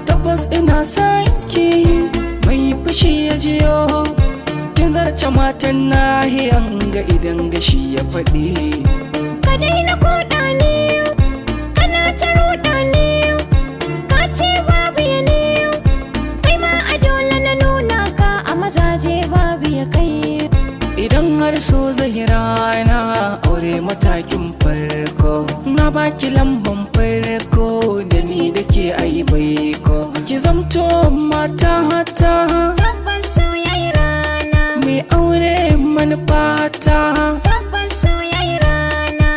Tabbas ina sanki mai fushi ya jiyo kin zarce matan nahiyan ga idan gashi ya faɗi. Ka daina koda ne kana ta roda ne ka ce babu ya ne kai ma a dole na nuna ka a mazaje babu ya kai. Idan har so zahira na aure matakin farko na baki lamban farko da ni da ke ayi baiko ki zamto mata hata. Tabbas so yayi rana mai aure manufata. Tabbas so yayi rana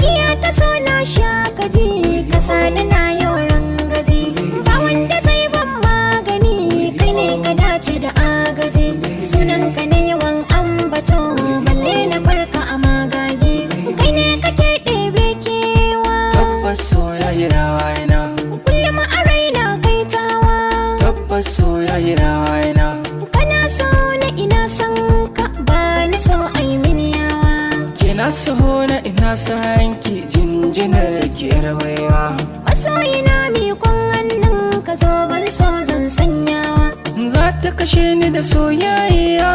giya ta so na sha kaji kasa da na yau rangaji ba wanda zai ban magani kai ne ka dace da agaji sunan ka ne yawan ambato balle na farka a magagi kai ne kake ɗebe kewa. Tabbas so yayi rana kullum a raina kai tawa. Tabbas so yayi rana kana so na ina son ka ba ni so ai mini yawa. kina so na ina san ki jinjinar ki yarwaiwa. Masoyina mi kun hannun ka zo ban so zan sanyawa. Za ta kashe ni da soyayya.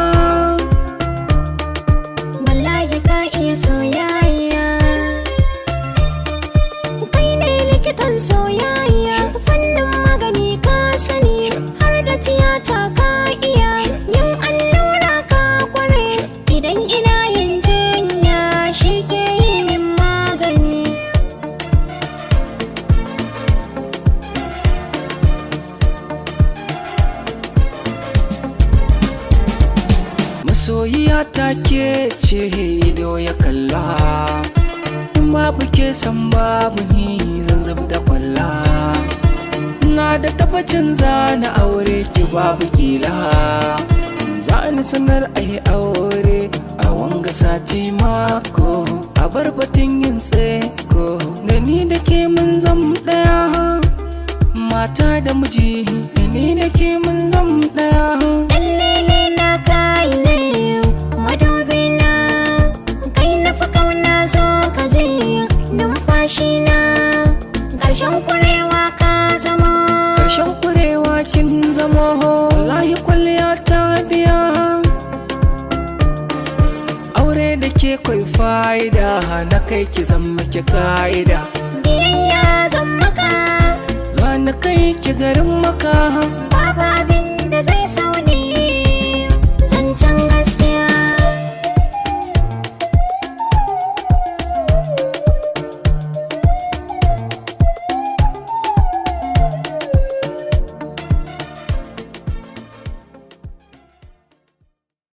Wallahi ka iya soyayya kai ne likitan soyayya fannin magani ka sani har da tiyata ka iya yin allura ka kware idan ina yin jinya shi ke yi min magani. Masoyiya ta ke ce ido ya kalla in babu ke san babu ni zan zub da kwalla. Na da tabbacin za na aure ki babu kila za ni sanar ai aure a wanga sati mako a bar batun yin tseko da ni da ke mun zam daya mata da miji da ni da ke mun zam daya. Lallele na kai ne madobi na kai na fi kauna zo ka je numfashi na ƙarshen kurewa ka zama. Ƙarshen kurewa kin zama wallahi kwalliya ta biya. Aure da ke kwai fa'ida na kai ki zama ki ka'ida. Biyayya zan maka za na kai ki garin maka. babu abin da zai sa